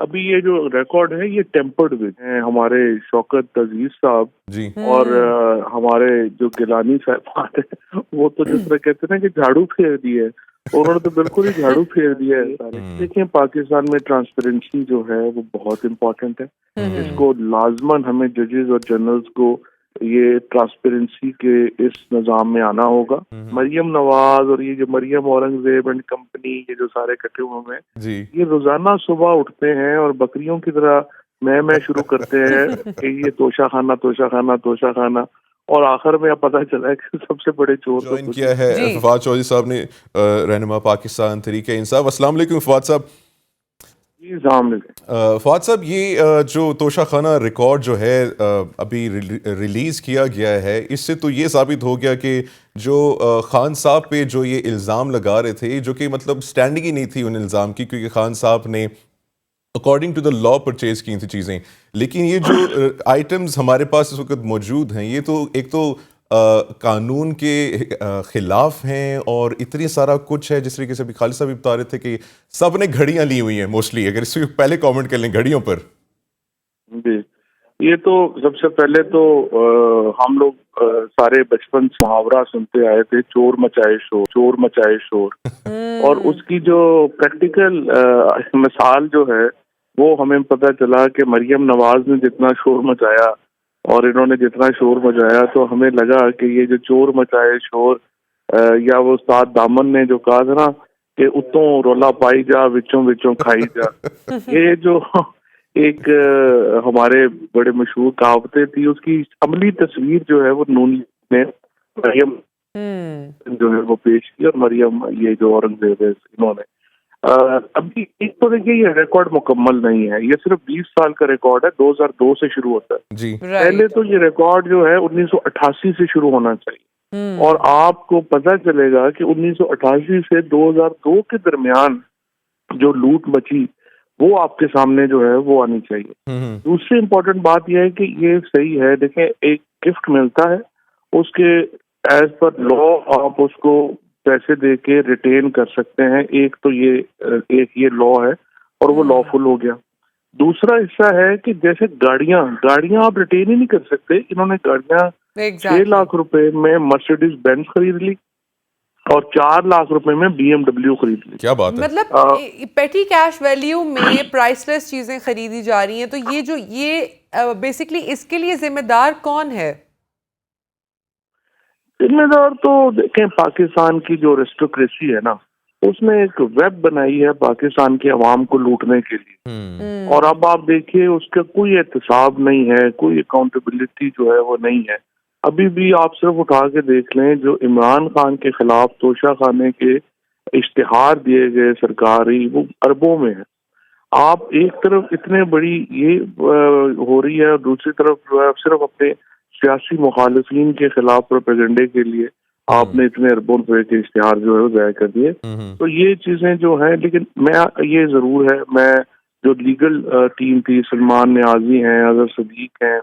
अभी ये जो रिकॉर्ड है ये टेम्पर्ड विद हमारे शौकत अजीज साहब जी। और हमारे जो गिलानी साहब हैं वो तो जिस तरह कहते हैं ना कि झाड़ू फेर दिए, उन्होंने तो बिल्कुल ही झाड़ू फेर दिया है सारे। देखिए पाकिस्तान में ट्रांसपेरेंसी जो है वो बहुत इम्पोर्टेंट है। इसको लाजमन हमें जजेस और जनरल्स को ये ट्रांसपेरेंसी के इस निज़ाम में आना होगा। मरियम नवाज और ये जो मरियम औरंगजेब एंड कंपनी ये जो सारे इकट्ठे हुए हैं जी। ये रोजाना सुबह उठते हैं और बकरियों की तरह मैं शुरू करते हैं कि ये तोशा खाना तोशा खाना तोशा खाना, और आखिर में अब पता चला है कि सबसे बड़े चोर तो ज्वाइन किया है फवाद चौधरी साहब ने, रहनुमा पाकिस्तान तहरीक इंसाफ। अस्सलाम वालेकुम फवाद साहब। जी सामने फवाद साहब, ये जो तोशा खाना रिकॉर्ड जो है अभी रिलीज़ किया गया है, इससे तो ये साबित हो गया कि जो खान साहब पे जो ये इल्ज़ाम लगा रहे थे, जो कि मतलब स्टैंडिंग ही नहीं थी उन इल्ज़ाम की, क्योंकि खान साहब ने according to the law purchase की थी चीज़ें। लेकिन ये जो आइटम्स हमारे पास इस वक्त मौजूद हैं, ये तो एक तो कानून के खिलाफ हैं और इतनी सारा कुछ है। जिस तरीके से अभी खालिद साहब भी बता रहे थे कि सब ने घड़ियां ली हुई हैं मोस्टली, अगर इससे पहले कमेंट कर लें घड़ियों पर। जी, ये तो सबसे पहले तो हम लोग सारे बचपन से मुहावरा सुनते आए थे, चोर मचाए शोर, चोर मचाए शोर। और उसकी जो प्रैक्टिकल मिसाल जो है वो हमें पता चला कि मरियम नवाज ने जितना शोर मचाया और इन्होंने जितना शोर मचाया, तो हमें लगा कि ये जो चोर मचाए शोर या वो उस्ताद दामन ने जो कहा था ना कि उतों रोला पाई जा विचों विचों खाई जा, ये जो एक हमारे बड़े मशहूर कहावतें थी, उसकी अमली तस्वीर जो है वो नून ने मरियम जो है वो पेश की, और मरियम ये जो औरंगजेब है इन्होंने अभी एक तो देखिए ये रिकॉर्ड मुकम्मल नहीं है, ये सिर्फ 20 साल का रिकॉर्ड है, 2002 से शुरू होता है जी। पहले तो ये रिकॉर्ड जो है 1988 से शुरू होना चाहिए। और आपको पता चलेगा कि 1988 से 2002 के दरमियान जो लूट मची वो आपके सामने जो है वो आनी चाहिए। दूसरी इम्पोर्टेंट बात यह है कि ये सही है, देखें एक गिफ्ट मिलता है, उसके एज पर लॉ आप उसको पैसे दे के रिटेन कर सकते हैं। एक तो ये लॉ है और वो लॉफुल हो गया। दूसरा हिस्सा है कि जैसे गाड़ियां आप रिटेन ही नहीं कर सकते। इन्होंने गाड़ियां 6 लाख रुपए में मर्सिडीज बेंज खरीद ली और 4 लाख रुपए में BMW खरीद ली। क्या बात है। मतलब पेटी कैश वैल्यू में प्राइसलेस चीजें खरीदी जा रही हैं, तो ये बेसिकली इसके लिए जिम्मेदार कौन है? जिम्मेदार तो देखें पाकिस्तान की जो एरिस्टोक्रेसी है ना, उसने एक वेब बनाई है पाकिस्तान के अवाम को लूटने के लिए। और अब आप देखिए उसका कोई एहतसाब नहीं है, कोई अकाउंटेबिलिटी जो है वो नहीं है। अभी भी आप सिर्फ उठा के देख लें, जो इमरान खान के खिलाफ तोशा खाने के इश्तिहार दिए गए सरकारी, वो अरबों में है। आप एक तरफ इतने बड़ी ये हो रही है और दूसरी तरफ जो है सिर्फ अपने सियासी मुखालिफिन के खिलाफ प्रोपेगेंडे के लिए आपने इतने अरबों रुपए के इश्तिहार जो है वो जाया कर दिए। तो ये चीजें जो है, लेकिन मैं ये जरूर है, मैं जो लीगल टीम थी, सलमान न्याजी हैं, अजहर सदीक हैं,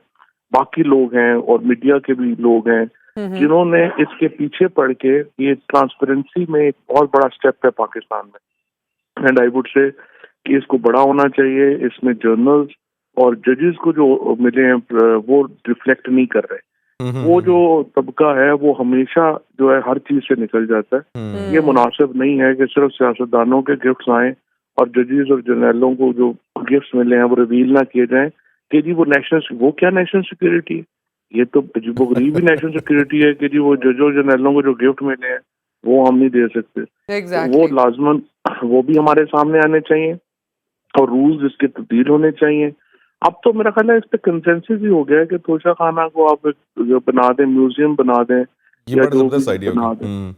बाकी लोग हैं और मीडिया के भी लोग हैं जिन्होंने इसके पीछे पड़ के ये ट्रांसपेरेंसी में एक बहुत बड़ा स्टेप है पाकिस्तान में। एंड आई वुड से कि इसको बड़ा होना चाहिए। इसमें जर्नल्स और जजेस को जो मिले हैं वो रिफ्लेक्ट नहीं कर रहे। वो जो तबका है वो हमेशा जो है हर चीज से निकल जाता है। ये मुनासिब नहीं है कि सिर्फ सियासतदानों के गिफ्ट्स आए और जजेस और जर्नलों को जो गिफ्ट्स मिले हैं वो रिवील ना किए जाएं कि जी वो क्या नेशनल सिक्योरिटी है। ये तो अजीबोगरीब भी नेशनल सिक्योरिटी है कि जी वो जजों जर्नलों को जो गिफ्ट मिले हैं वो हम नहीं दे सकते। वो लाजमन वो भी हमारे सामने आने चाहिए और रूल्स इसके तब्दील होने चाहिए। अब तो मेरा ख्याल है इस पे कंसेंसस ही हो गया है कि तोशा खाना को आप बना दें, म्यूजियम बना दें या जो भी बना दें,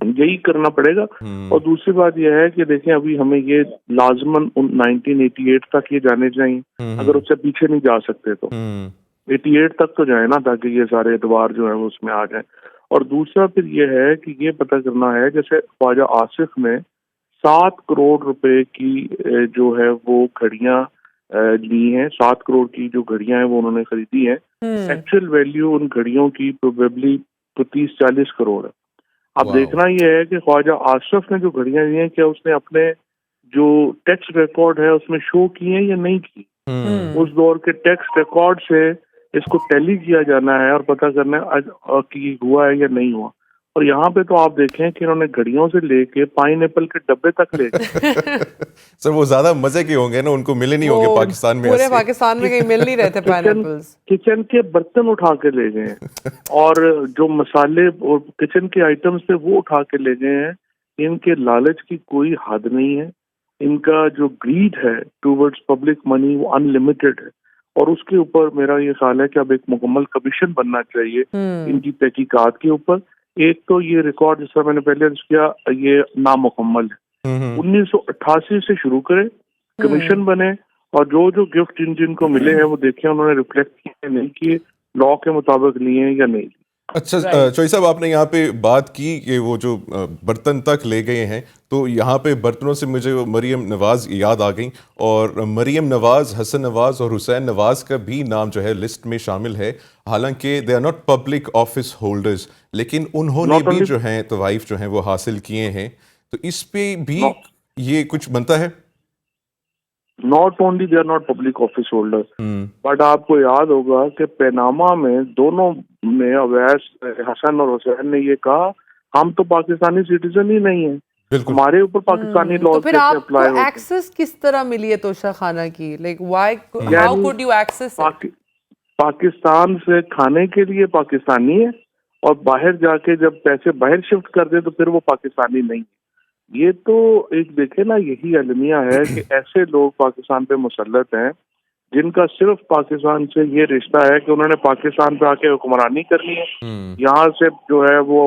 यही करना पड़ेगा। और दूसरी बात यह है कि देखें अभी हमें ये लाजमन 1988 तक ये जाने चाहिए। अगर उससे पीछे नहीं जा सकते तो 88 तक तो जाए ना, ताकि ये सारे एतबार जो है वो उसमें आ जाए। और दूसरा फिर ये है कि ये पता करना है, जैसे ख्वाजा आसिफ ने 7 करोड़ रुपए की जो है वो घड़ियां ली हैं। 7 करोड़ की जो घड़ियां हैं वो उन्होंने खरीदी हैं। एक्चुअल वैल्यू उन घड़ियों की प्रोबेबली 30-40 करोड़ है। अब देखना ये है कि ख्वाजा आशरफ ने जो घड़ियां ली हैं क्या उसने अपने जो टैक्स रिकॉर्ड है उसमें शो किए या नहीं किए। उस दौर के टैक्स रिकॉर्ड से इसको टैली किया जाना है और पता करना है आज कि हुआ है या नहीं हुआ। और यहाँ पे तो आप देखें कि इन्होंने घड़ियों से लेके पाइन एप्पल के डब्बे तक ले गए। सर वो ज्यादा मजे के होंगे ना, उनको मिले नहीं होंगे वो पाकिस्तान में पूरे ऐसे। पाकिस्तान में कहीं मिल नहीं रहे थे पाइनएप्पल्स। किचन के बर्तन उठा के ले गए हैं और जो मसाले और किचन के आइटम्स थे वो उठा के ले गए हैं। इनके लालच की कोई हद नहीं है। इनका जो ग्रीड है टूवर्ड्स पब्लिक मनी वो अनलिमिटेड है। और उसके ऊपर मेरा ये ख्याल है कि अब एक मुकम्मल कमीशन बनना चाहिए इनकी तहकीकात के ऊपर। एक तो ये रिकॉर्ड जिस तरह मैंने पहले अर्ज किया ये नामुकम्मल है। 1988 से शुरू करें, कमीशन बने और जो जो गिफ्ट जिन जिनको मिले हैं वो देखें उन्होंने रिफ्लेक्ट किए नहीं किए, लॉ के मुताबिक लिए हैं या नहीं। अच्छा चौधरी साहब, आपने यहाँ पे बात की कि वो जो बर्तन तक ले गए हैं, तो यहाँ पे बर्तनों से मुझे मरीम नवाज़ याद आ गई। और मरीम नवाज़, हसन नवाज़ और हुसैन नवाज़ का भी नाम जो है लिस्ट में शामिल है। हालांकि they are not public office holders, लेकिन उन्होंने भी जो हैं तवाइफ जो हैं वो हासिल किए हैं। तो इस पे भी ये कुछ बनता है। Not only they are not public office holder, but आपको याद होगा कि पनामा में दोनों में अवैस हसन और हुसैन ने ये कहा हम तो पाकिस्तानी सिटीजन ही नहीं है, हमारे ऊपर पाकिस्तानी लॉ तो फिर आपको एक्सेस किस तरह मिली है तोशा खाना की? Like why, how could you access it? Pakistan से खाने के लिए पाकिस्तानी है और बाहर जाके जब पैसे बाहर शिफ्ट कर दे तो फिर वो पाकिस्तानी नहीं है। ये तो एक देखे ना, यही अलमिया है कि ऐसे लोग पाकिस्तान पे मुसल्लत हैं जिनका सिर्फ पाकिस्तान से ये रिश्ता है कि उन्होंने पाकिस्तान पे आके हुक्मरानी करनी है। यहाँ से जो है वो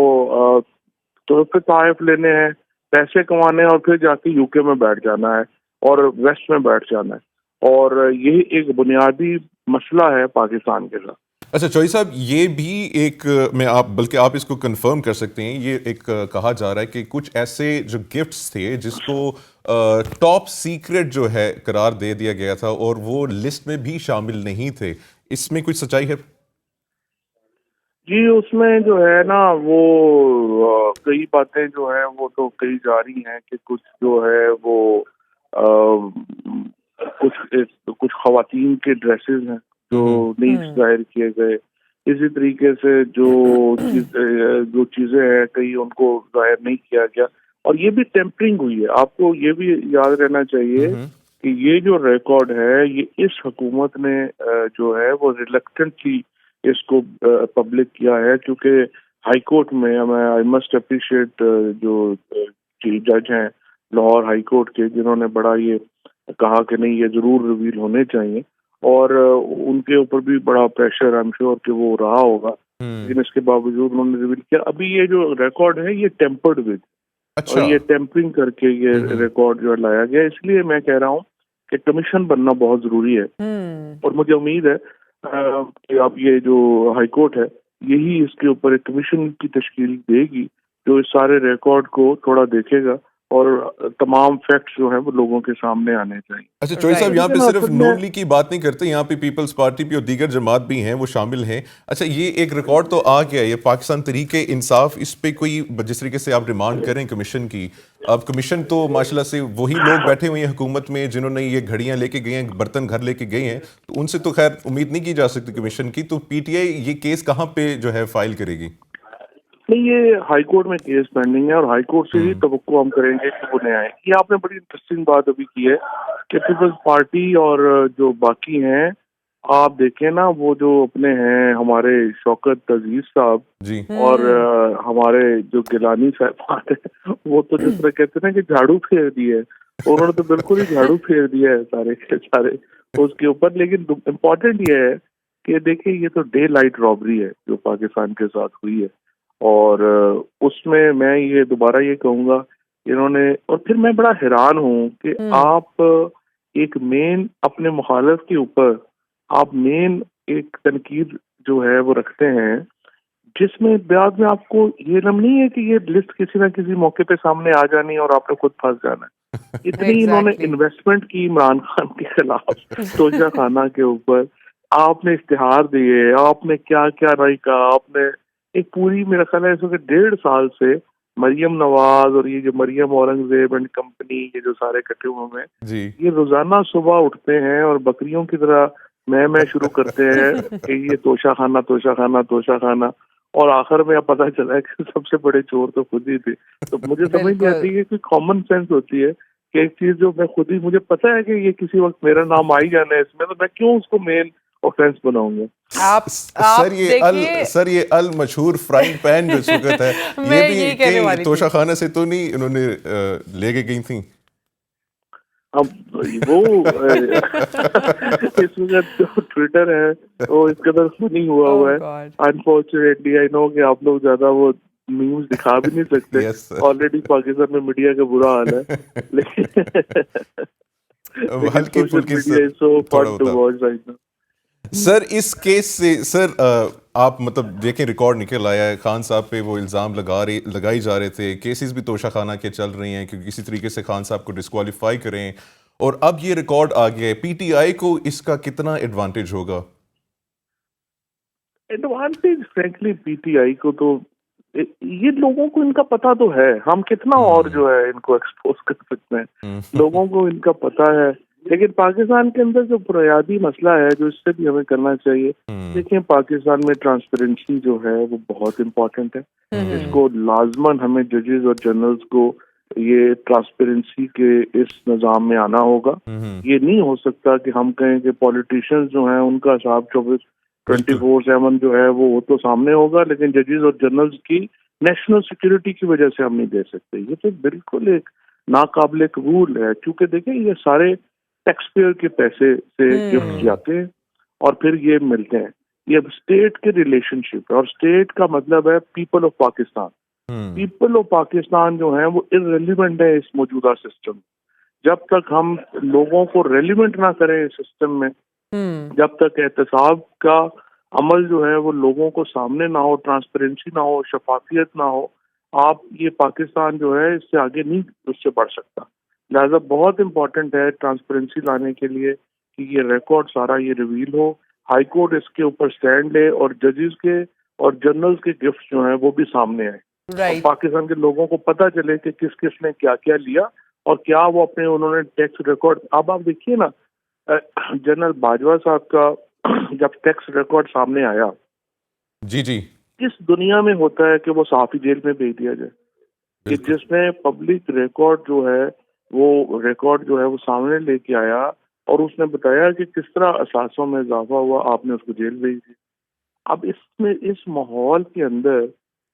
तोहफे ताइफ लेने हैं, पैसे कमाने और फिर जाके यूके में बैठ जाना है और वेस्ट में बैठ जाना है। और यही एक बुनियादी मसला है पाकिस्तान के साथ। अच्छा चौधरी साहब, ये भी एक मैं आप बल्कि आप इसको कंफर्म कर सकते हैं, ये एक कहा जा रहा है कि कुछ ऐसे जो गिफ्ट्स थे जिसको टॉप सीक्रेट जो है करार दे दिया गया था और वो लिस्ट में भी शामिल नहीं थे। इसमें कुछ सच्चाई है? जी उसमें जो है ना वो कई बातें जो है वो तो कही जा रही हैं कि कुछ जो है वो कुछ खवातीन के ड्रेसेस हैं जो नहीं जाहिर किए गए। इसी तरीके से जो चीजें हैं कई उनको जाहिर नहीं किया गया और ये भी टेम्परिंग हुई है। आपको ये भी याद रहना चाहिए कि ये जो रिकॉर्ड है ये इस हुकूमत ने जो है वो रिलक्टेंटली इसको पब्लिक किया है, क्योंकि हाई कोर्ट में आई मस्ट अप्रिशिएट जो चीफ जज हैं लाहौर हाई कोर्ट के, जिन्होंने बड़ा ये कहा कि नहीं ये जरूर रिवील होने चाहिए और उनके ऊपर भी बड़ा प्रेशर आई एम श्योर कि वो रहा होगा, लेकिन इसके बावजूद उन्होंने रिवील किया। अभी ये जो रिकॉर्ड है ये टेम्पर्ड विद, और ये टेम्परिंग करके ये रिकॉर्ड जो लाया गया, इसलिए मैं कह रहा हूँ कि कमीशन बनना बहुत जरूरी है। और मुझे उम्मीद है कि अब ये जो हाई कोर्ट है यही इसके ऊपर एक कमीशन की तश्कील देगी जो इस सारे रिकॉर्ड को थोड़ा देखेगा और तमाम फैक्ट्स जो है वो लोगों के सामने आने चाहिए। अच्छा चौधरी साहब, यहाँ पे सिर्फ नून लीग की बात नहीं करते, यहाँ पे पीपल्स पार्टी भी और दीगर जमात भी हैं वो शामिल हैं। अच्छा ये एक रिकॉर्ड तो आ गया, ये पाकिस्तान तरीके इंसाफ, इस पे कोई जिस तरीके से आप डिमांड करें कमीशन की, अब कमीशन तो माशाल्लाह से वही लोग बैठे हुए हैं हुकूमत में जिन्होंने ये घड़ियां लेके गए हैं, बर्तन घर लेके गए हैं, तो उनसे तो खैर उम्मीद नहीं की जा सकती कमीशन की। तो पीटीआई ये केस कहाँ पे जो है फाइल करेगी? नहीं, ये हाई कोर्ट में केस पेंडिंग है और हाई कोर्ट से ही तवक्को हम करेंगे कि वो नए आए। ये आपने बड़ी इंटरेस्टिंग बात अभी की है कि पीपल्स पार्टी और जो बाकी हैं, आप देखें ना वो जो अपने हैं हमारे शौकत अजीज साहब जी और हमारे जो गिलानी साहब हैं, वो तो जिस तरह कहते हैं ना कि झाड़ू फेर दिए, उन्होंने तो बिल्कुल ही झाड़ू फेर दिया है सारे के सारे उसके ऊपर। लेकिन इम्पोर्टेंट ये है कि देखिए ये तो डे लाइट रॉबरी है जो पाकिस्तान के साथ हुई है और उसमें मैं ये दोबारा ये कहूँगा इन्होंने, और फिर मैं बड़ा हैरान हूँ कि आप एक मेन अपने मुखालिफ के ऊपर आप मेन एक तनकीद जो है वो रखते हैं जिसमें बाद में आपको ये इल्म नहीं है कि ये लिस्ट किसी ना किसी मौके पे सामने आ जानी और आपने खुद फंस जाना है। इतनी इन्होंने इन्वेस्टमेंट की इमरान खान के खिलाफ तोशा खाना के ऊपर, आपने इश्तिहार दिए, आपने क्या क्या राय कहा, आपने एक पूरी मेरा ख्याल है इसमें 1.5 साल से मरियम नवाज और ये जो मरियम औरंगजेब एंड कंपनी, ये जो सारे इकट्ठे हुए हैं, जी ये रोजाना सुबह उठते हैं और बकरियों की तरह मैं शुरू करते हैं कि ये तोशा खाना तोशा खाना तोशा खाना, और आखिर में अब पता चला है कि सबसे बड़े चोर तो खुद ही थे। तो मुझे समझ नहीं आती है कि कॉमन सेंस होती है कि एक चीज जो मैं खुद ही, मुझे पता है कि ये किसी वक्त मेरा नाम आ ही जाना है इसमें, तो मैं क्यों उसको मेन ऑफेंस बनाऊंगा। आप देखिए, सर ये अल मशहूर फ्राइंग पैन जो इस वक्त है, ये मैं भी यही कहने वाली कहीं थी। तोशा खाना से तो नहीं इन्होंने लेके गई थी? अब वो इस वक्त जो ट्विटर है वो इस कदर फनी हुआ है। गॉड, अनफॉर्चुनेटली आई नो कि आप लोग ज्यादा वो न्यूज दिखा भी नहीं सकते, Yes, sir. ऑलरेडी पाकिस्तान में मीडिया का बुरा हाल है। लेकिन हल्की सोशल फुल्की मीडिया इज सो थोड़ा फन टू होता। Watch right now. सर इस केस से सर आप मतलब देखें रिकॉर्ड निकल आया है, खान साहब पे वो इल्ज़ाम लगाई जा रहे थे, केसेस भी तोशा खाना के चल रही हैं क्योंकि किसी तरीके से खान साहब को डिस्क्वालीफाई करें, और अब ये रिकॉर्ड आ गया है। पीटीआई को इसका कितना एडवांटेज होगा? एडवांटेज फ्रैंकली पीटीआई को तो ये लोगों को इनका पता तो है, हम कितना और जो है इनको एक्सपोज कर सकते हैं, लोगों को इनका पता है। लेकिन पाकिस्तान के अंदर जो बुनियादी मसला है जो इससे भी हमें करना चाहिए, देखिए पाकिस्तान में ट्रांसपेरेंसी जो है वो बहुत इम्पोर्टेंट है। इसको लाजमन हमें जजेस और जनरल्स को ये ट्रांसपेरेंसी के इस निज़ाम में आना होगा। ये नहीं हो सकता कि हम कहें कि पॉलिटिशियंस जो हैं उनका हिसाब 24/7 जो है वो तो सामने होगा, लेकिन जजेस और जनरल्स की नेशनल सिक्योरिटी की वजह से हम नहीं दे सकते। ये तो बिल्कुल एक नाकाबिले कबूल है, क्योंकि देखिए ये सारे टैक्स पेयर के पैसे से गिफ्ट जाते हैं और फिर ये मिलते हैं। ये स्टेट के रिलेशनशिप है, और स्टेट का मतलब है people of Pakistan. People of Pakistan जो है वो इररिलेवेंट है इस मौजूदा सिस्टम। जब तक हम लोगों को रेलिवेंट ना करें इस सिस्टम में, जब तक एहतसाब का अमल जो है वो लोगों को सामने ना हो, ट्रांसपेरेंसी ना हो, शफाफियत ना हो, आप ये पाकिस्तान जो है इससे आगे नहीं उससे बढ़ सकता। लिहाजा बहुत इम्पोर्टेंट है ट्रांसपेरेंसी लाने के लिए कि ये रिकॉर्ड सारा ये रिवील हो, हाई कोर्ट इसके ऊपर स्टैंड ले, और जजेस के और जनरल्स के गिफ्ट जो हैं वो भी सामने आए, और पाकिस्तान के लोगों को पता चले कि किस किस ने क्या क्या लिया और क्या वो अपने उन्होंने टैक्स रिकॉर्ड। अब आप देखिए ना, जनरल बाजवा साहब का जब टैक्स रिकॉर्ड सामने आया, जी जी, किस दुनिया में होता है कि वो सहाफी जेल में भेज दिया जाए, कि जिसने पब्लिक रिकॉर्ड जो है वो रिकॉर्ड जो है वो सामने लेके आया और उसने बताया कि किस तरह असासों में इजाफा हुआ, आपने उसको जेल भेज दिया। अब इसमें इस माहौल के अंदर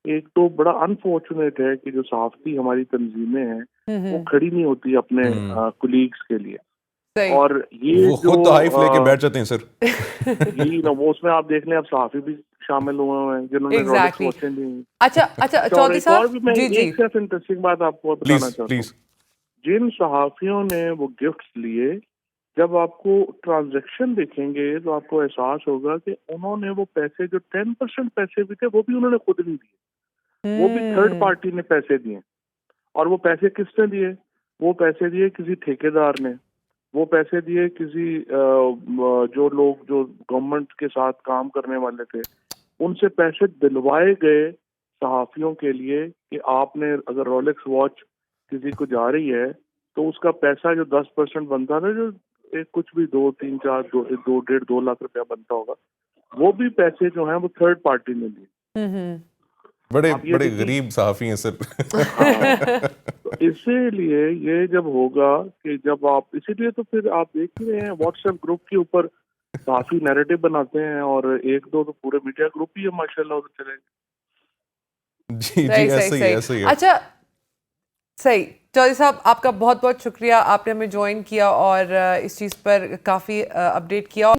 एक तो बड़ा अनफॉर्चुनेट है कि जो सहाफती हमारी तंजीमें हैं वो खड़ी नहीं होती अपने कुलीग्स के लिए, और ये वो खुद तो हाइफ लेके बैठ जाते हैं सर। यही ना, वो उसमें आप देख लें, अब सहाफी भी शामिल हुए हैं जिन्होंने रोलेक्स वॉचें दी। अच्छा चौधरी साहब, मैं एक सिर्फ इंटरेस्टिंग बात आपको बताना चाहता हूँ। जिन सहाफियों ने वो गिफ्ट्स लिए, जब आपको ट्रांजैक्शन देखेंगे तो आपको एहसास होगा कि उन्होंने वो पैसे जो 10% पैसे भी थे वो भी उन्होंने खुद नहीं दिए, वो भी थर्ड पार्टी ने पैसे दिए। और वो पैसे किसने दिए? वो पैसे दिए किसी ठेकेदार ने, वो पैसे दिए किसी जो लोग जो गवर्नमेंट के साथ काम करने वाले थे, उनसे पैसे दिलवाए गए सहाफियों के लिए कि आपने अगर रोलेक्स वॉच किसी को जा रही है तो उसका पैसा जो 10% बनता था, जो एक कुछ भी 2-3-4-2-1.5-2 लाख रुपया बनता होगा, वो भी पैसे जो हैं वो थर्ड पार्टी ने लिए। बड़े बड़े गरीब सहाफी हैं सर। तो इसीलिए ये जब होगा कि जब आप, इसीलिए तो फिर आप देख ही रहे हैं व्हाट्सएप ग्रुप के ऊपर काफी नैरेटिव बनाते हैं, और एक दो तो पूरे मीडिया ग्रुप ही है माशाल्लाह उधर चले। जी जी, ऐसे ही है। अच्छा सही, चौधरी साहब आपका बहुत बहुत शुक्रिया, आपने हमें ज्वाइन किया और इस चीज़ पर काफ़ी अपडेट किया।